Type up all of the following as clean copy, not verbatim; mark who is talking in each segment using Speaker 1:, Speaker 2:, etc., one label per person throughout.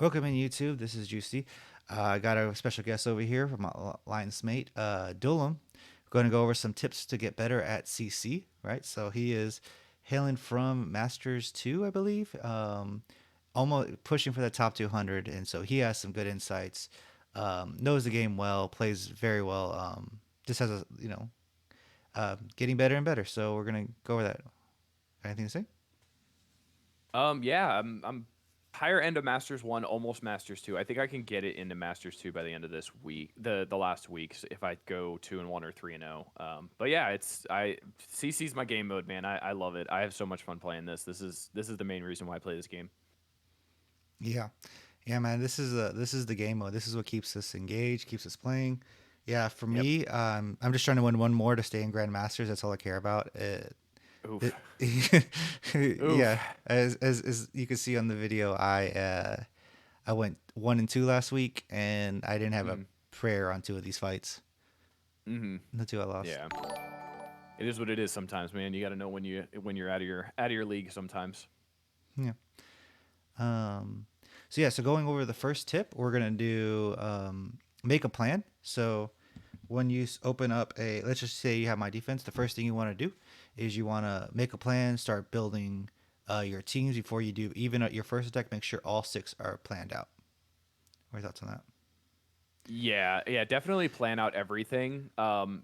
Speaker 1: Welcome in YouTube. This is Juicy. I got a special guest over here from my alliance mate, Dulom. We're going to go over some tips to get better at CC, right? So he is hailing from Masters 2, I believe, almost pushing for the top 200. And so he has some good insights, knows the game well, plays very well, just has getting better and better. So we're going to go over that. Anything to say?
Speaker 2: Yeah, I'm higher end of Masters 1, almost Masters 2. I think I can get it into Masters 2 by the end of this week, the last week if I go 2 and 1 or 3 and 0. But yeah, it's I CC's my game mode, man. I love it. I have so much fun playing this. This is the main reason why I play this game.
Speaker 1: Yeah. Yeah, man, this is the game mode. This is what keeps us engaged, keeps us playing. Yeah, for
Speaker 2: Yep.
Speaker 1: me, I'm just trying to win one more to stay in Grandmasters. That's all I care about.
Speaker 2: Oof. Oof.
Speaker 1: Yeah, as you can see on the video, I went 1-2 last week, and I didn't have a
Speaker 2: Mm,
Speaker 1: prayer on two of these fights.
Speaker 2: mhm.
Speaker 1: The two I lost.
Speaker 2: Yeah. It is what it is sometimes, man. You got to know when you're out of your league sometimes.
Speaker 1: Yeah. Um. So yeah. So going over the first tip, we're gonna do make a plan. So when you open up let's just say you have my defense, the first thing you want to do is you want to make a plan, start building your teams before you do even at your first attack. Make sure all six are planned out. What are your thoughts on that?
Speaker 2: Yeah, yeah, definitely plan out everything.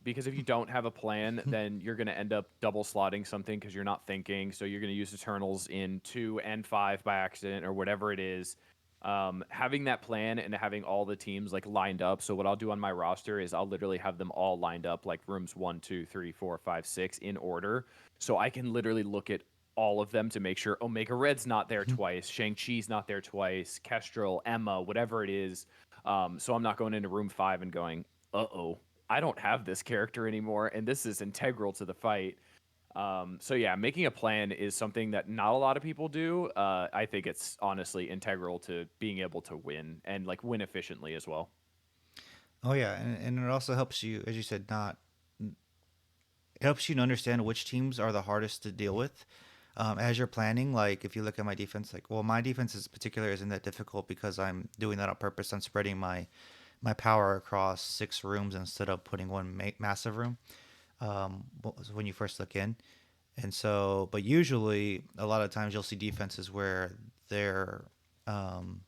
Speaker 2: Because if you don't have a plan, then you're gonna end up double slotting something because you're not thinking. So you're gonna use Eternals in 2 and 5 by accident or whatever it is. Having that plan and having all the teams like lined up. So what I'll do on my roster is I'll literally have them all lined up like rooms 1, 2, 3, 4, 5, 6 in order. So I can literally look at all of them to make sure Omega Red's not there twice, Shang-Chi's not there twice, Kestrel, Emma, whatever it is. So I'm not going into room 5 and going, uh-oh, I don't have this character anymore, and this is integral to the fight. So yeah, making a plan is something that not a lot of people do. I think it's honestly integral to being able to win and like win efficiently as well.
Speaker 1: Oh yeah, and it also helps you, as you said, not it helps you to understand which teams are the hardest to deal with. As you're planning, like if you look at my defense, like well, my defense in particular isn't that difficult because I'm doing that on purpose. I'm spreading my power across six rooms instead of putting one massive room. When you first look in, and so, but usually a lot of times you'll see defenses where they're um,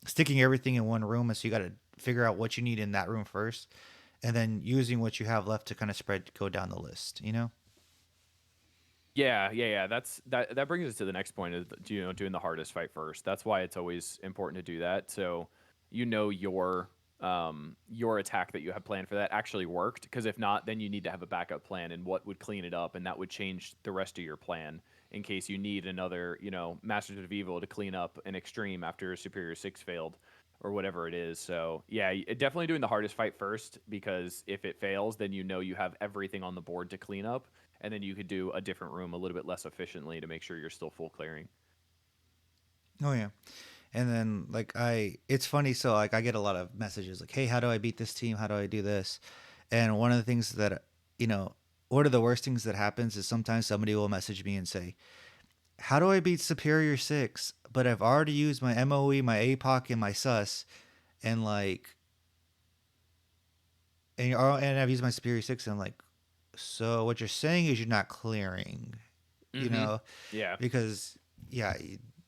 Speaker 1: sticking everything in one room, and so you got to figure out what you need in that room first, and then using what you have left to kind of spread go down the list. You know?
Speaker 2: Yeah, yeah, yeah. That brings us to the next point of doing the hardest fight first. That's why it's always important to do that. So you know your attack that you have planned for that actually worked. Because if not, then you need to have a backup plan and what would clean it up, and that would change the rest of your plan in case you need another Masters of Evil to clean up an extreme after Superior Six failed or whatever it is. So yeah, definitely doing the hardest fight first because if it fails, then you know you have everything on the board to clean up and then you could do a different room a little bit less efficiently to make sure you're still full clearing.
Speaker 1: Oh yeah. And then it's funny. So like I get a lot of messages like, "Hey, how do I beat this team? How do I do this?" And one of the things that you know, one of the worst things that happens is sometimes somebody will message me and say, "How do I beat Superior Six?" But I've already used my MOE, my APOC, and my sus, and and I've used my Superior Six, and I'm like, so what you're saying is you're not clearing, you
Speaker 2: Mm-hmm.
Speaker 1: know,
Speaker 2: Yeah.
Speaker 1: because yeah,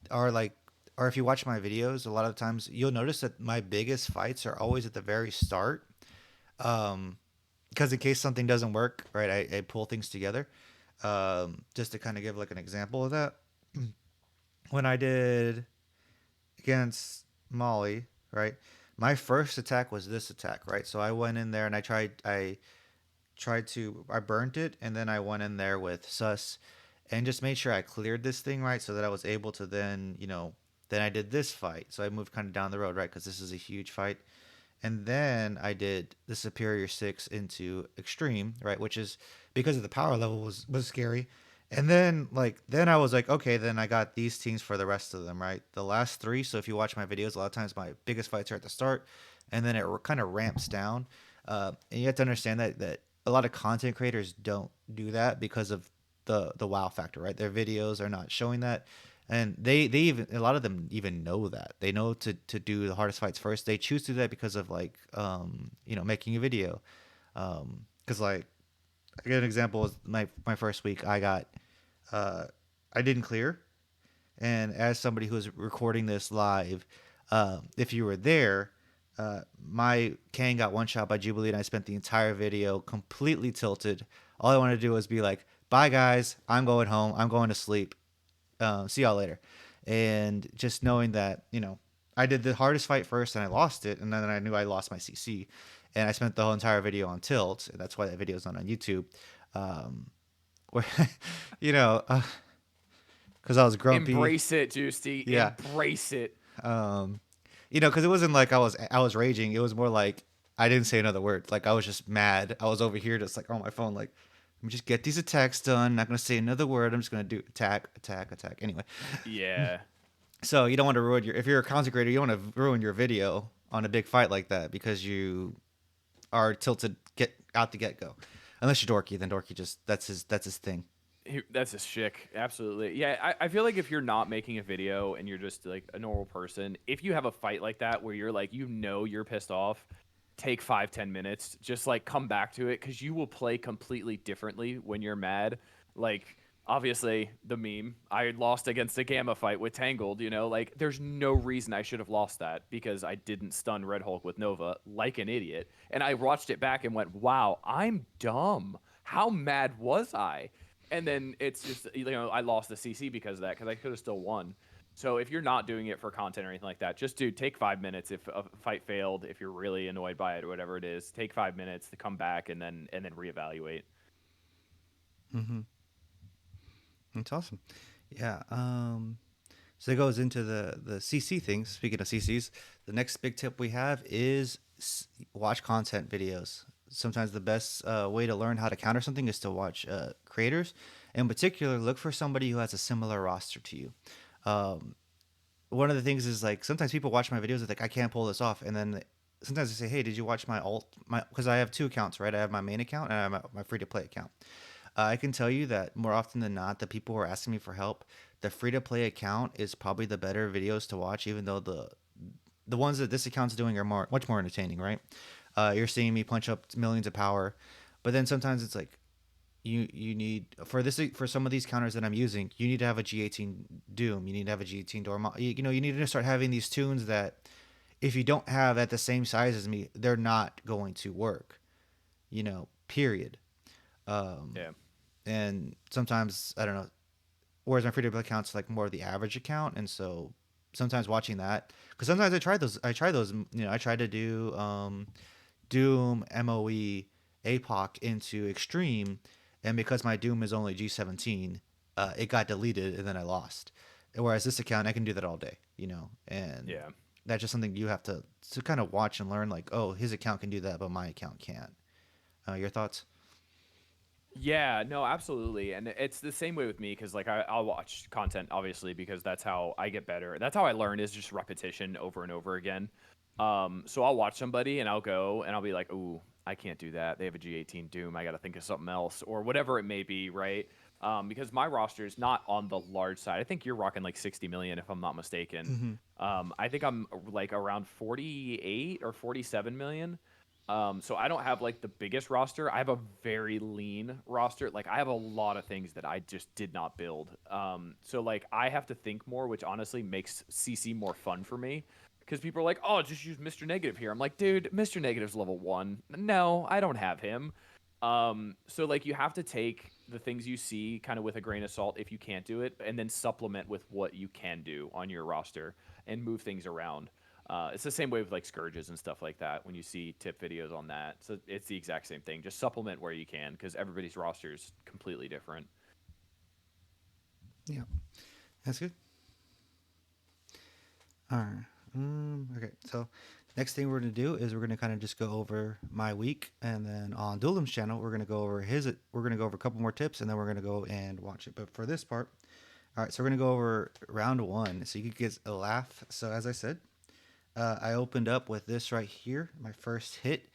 Speaker 1: or like, or if you watch my videos, a lot of times you'll notice that my biggest fights are always at the very start, um, because in case something doesn't work, right, I pull things together, just to kind of give like an example of that. When I did against Molly, right? My first attack was this attack, right? So I went in there and I burnt it, and then I went in there with sus and just made sure I cleared this thing right so that I was able to then, then I did this fight. So I moved kind of down the road, right? Because this is a huge fight. And then I did the Superior Six into Extreme, right? Which is because of the power level was scary. And then then I was like, okay, then I got these teams for the rest of them, right? The last three. So if you watch my videos, a lot of times my biggest fights are at the start, and then it kind of ramps down. And you have to understand that a lot of content creators don't do that because of the wow factor, right? Their videos are not showing that. And they even, a lot of them even know that. They know to do the hardest fights first. They choose to do that because of like making a video. Because like, I get an example is my first week I got uh I didn't clear. And as somebody who's recording this live, if you were there, my Kang got one shot by Jubilee, and I spent the entire video completely tilted. All I wanted to do was be like, "Bye guys, I'm going home. I'm going to sleep. See y'all later." And just knowing that, I did the hardest fight first and I lost it, and then I knew I lost my CC, and I spent the whole entire video on tilt, and that's why that video is not on YouTube. Um, where, you know, because I was grumpy.
Speaker 2: Embrace it, Juicy.
Speaker 1: Yeah.
Speaker 2: Embrace it.
Speaker 1: Um, because it wasn't like I was raging. It was more like I didn't say another word. Like I was just mad. I was over here just like on my phone, like let me just get these attacks done. Not gonna say another word. I'm just gonna do attack, attack, attack. Anyway,
Speaker 2: Yeah.
Speaker 1: so you don't want to ruin your. If you're a content creator, you don't want to ruin your video on a big fight like that because you are tilted get out the get go. Unless you're dorky, then dorky just that's his thing.
Speaker 2: That's a shtick. Absolutely. Yeah, I feel like if you're not making a video and you're just like a normal person, if you have a fight like that where you're like, you're pissed off, take 5-10 minutes, just like come back to it because you will play completely differently when you're mad. Like, obviously, the meme, I lost against a Gamma fight with Tangled, like there's no reason I should have lost that because I didn't stun Red Hulk with Nova like an idiot. And I watched it back and went, wow, I'm dumb. How mad was I? And then it's just I lost the CC because of that because I could have still won. So if you're not doing it for content or anything like that, just take 5 minutes. If a fight failed, if you're really annoyed by it or whatever it is, take 5 minutes to come back and then reevaluate.
Speaker 1: Mm-hmm. That's awesome. Yeah. So it goes into the CC things. Speaking of CCs, the next big tip we have is watch content videos. Sometimes the best way to learn how to counter something is to watch creators. In particular, look for somebody who has a similar roster to you. Um, One of the things is like sometimes people watch my videos, they're like, I can't pull this off, and then sometimes they say, Hey, did you watch my alt? My Because I have two accounts, right? I have my main account and I have my free to play account. I can tell you that more often than not, the people who are asking me for help, the free to play account is probably the better videos to watch, even though the ones that this account's doing are much more entertaining, right? You're seeing me punch up millions of power, but then sometimes it's like you need for some of these counters that I'm using, you need to have a G18 Doom, you need to have a G18 Dorm. You need to start having these tunes that if you don't have at the same size as me, they're not going to work. Period. Um,
Speaker 2: Yeah.
Speaker 1: and sometimes I don't know. Whereas my free to play account's like more of the average account, and so sometimes watching that, because sometimes I try those. I try those. I try to do Doom, MOE, APOC into extreme, and because my Doom is only G17, it got deleted and then I lost. Whereas this account, I can do that all day. And
Speaker 2: Yeah.
Speaker 1: that's just something you have to kind of watch and learn. Like, oh, his account can do that, but my account can't. Your thoughts?
Speaker 2: Yeah, no, absolutely. And it's the same way with me because, like, I'll watch content, obviously, because that's how I get better. That's how I learn is just repetition over and over again. So I'll watch somebody and I'll go and I'll be like, ooh, I can't do that. They have a G18 Doom. I got to think of something else or whatever it may be, right? Because my roster is not on the large side. I think you're rocking like 60 million, if I'm not mistaken.
Speaker 1: Mm-hmm.
Speaker 2: I think I'm like around 48 or 47 million. So I don't have like the biggest roster. I have a very lean roster. Like I have a lot of things that I just did not build. So like I have to think more, which honestly makes CC more fun for me. Because people are like, oh, just use Mr. Negative here. I'm like, dude, Mr. Negative's level 1. No, I don't have him. So like you have to take the things you see kind of with a grain of salt if you can't do it, and then supplement with what you can do on your roster and move things around. It's the same way with like scourges and stuff like that. When you see tip videos on that, so it's the exact same thing. Just supplement where you can because everybody's roster is completely different.
Speaker 1: Yeah, that's good. All right. Okay. So next thing we're gonna do is we're gonna kind of just go over my week, and then on Dulom's channel we're gonna go over his. We're gonna go over a couple more tips, and then we're gonna go and watch it. But for this part, all right. So we're gonna go over round one, so you can get a laugh. So as I said, I opened up with this right here, my first hit.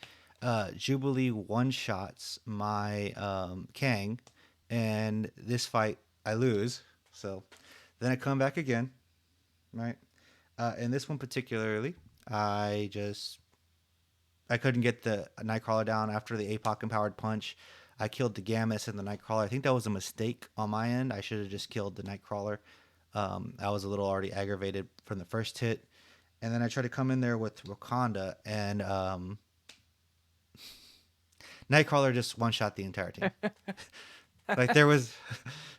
Speaker 1: Jubilee one shots my Kang, and this fight I lose. So Then I come back again, right? And this one particularly, I just I couldn't get the Nightcrawler down after the APOC empowered punch. I killed the Gammas and the Nightcrawler. I think that was a mistake on my end. I should have just killed the Nightcrawler. I was a little already aggravated from the first hit. And then I tried to come in there with Wakanda, and Nightcrawler just one shot the entire team. Like there was,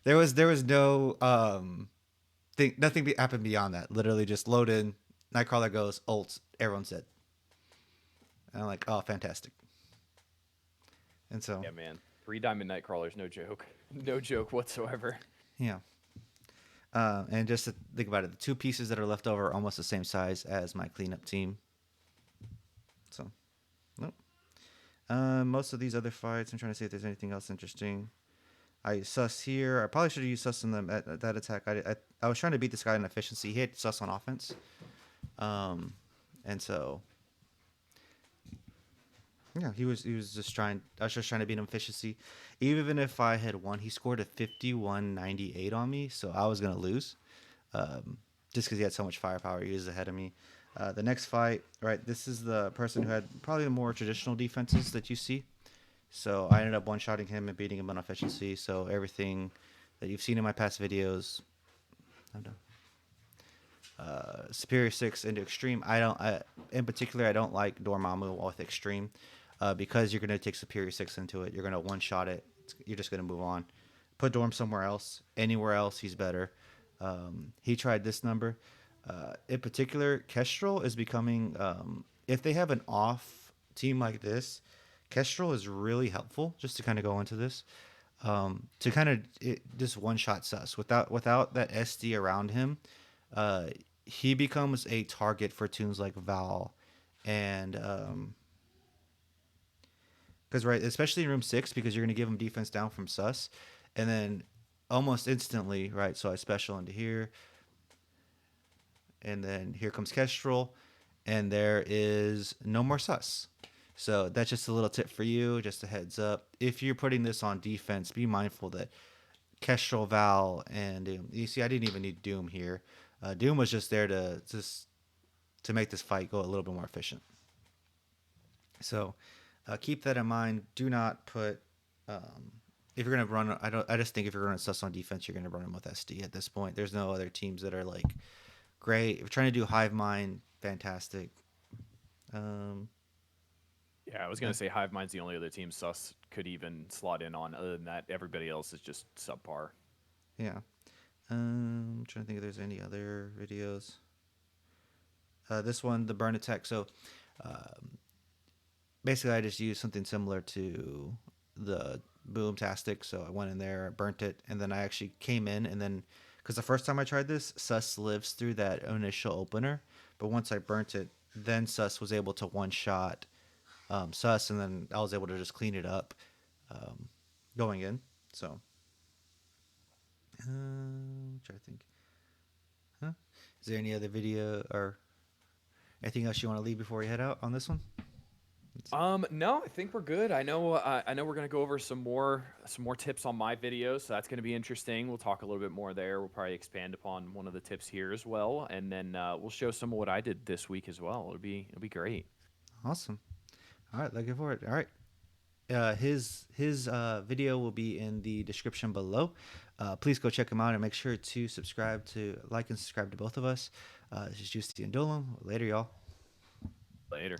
Speaker 1: there was no thing, nothing happened beyond that. Literally just load in, Nightcrawler goes, ult, everyone's dead. And I'm like, oh, fantastic. And so,
Speaker 2: Yeah, man. Three diamond night crawlers, no joke. No joke whatsoever.
Speaker 1: yeah. And just to think about it, the two pieces that are left over are almost the same size as my cleanup team. So, nope. Most of these other fights, I'm trying to see if there's anything else interesting. I sus here. I probably should have used sus in that attack. I was trying to beat this guy in efficiency. He had sus on offense. And so yeah, he was just trying. I was just trying to beat him efficiency. Even if I had won, he scored a 51.98 on me, so I was gonna lose. Just because he had so much firepower, he was ahead of me. The next fight, right? This is the person who had probably the more traditional defenses that you see. So I ended up one-shotting him and beating him on efficiency. So everything that you've seen in my past videos, I'm done. Superior 6 into extreme. In particular, I don't like Dormammu with extreme, because you're gonna take Superior 6 into it. You're gonna one-shot it. You're just gonna move on. Put Dorm somewhere else. Anywhere else, he's better. He tried this number. In particular, Kestrel is becoming. If they have an off team like this, Kestrel is really helpful. Just to kind of go into this, to kind of just one shot sus without that SD around him. Uh, he becomes a target for tunes like Val, and because right, especially in room 6, because you're gonna give him defense down from sus, and then almost instantly, right? So I special into here, and then here comes Kestrel, and there is no more sus. So that's just a little tip for you, just a heads up. If you're putting this on defense, be mindful that Kestrel, Val, and Doom. You see, I didn't even need Doom here. Doom was just there to make this fight go a little bit more efficient. So keep that in mind. Do not put if you're gonna run. I just think if you're running sus on defense, you're gonna run them with SD at this point. There's no other teams that are like great. If you're trying to do Hive Mind, fantastic. Um,
Speaker 2: Yeah, I was
Speaker 1: yeah,
Speaker 2: gonna say Hive Mind's the only other team Sus could even slot in on. Other than that, everybody else is just subpar.
Speaker 1: yeah. I'm trying to think if there's any other videos. This one, the burn attack. So um, basically, I just used something similar to the Boomtastic. So I went in there, burnt it, and then I actually came in, and then because the first time I tried this, Sus lives through that initial opener, but once I burnt it, then Sus was able to one shot Sus, and then I was able to just clean it up um, going in. So try to think. Huh? Is there any other video or anything else you want to leave before we head out on this one?
Speaker 2: No, I think we're good. I know we're gonna go over some more tips on my videos, so that's gonna be interesting. We'll talk a little bit more there. We'll probably expand upon one of the tips here as well, and then we'll show some of what I did this week as well. It'll be great.
Speaker 1: Awesome. All right, looking forward. All right. His video will be in the description below. Please go check him out and make sure to subscribe to like and subscribe to both of us. This is Juicy and Dulom. Later, y'all.
Speaker 2: Later.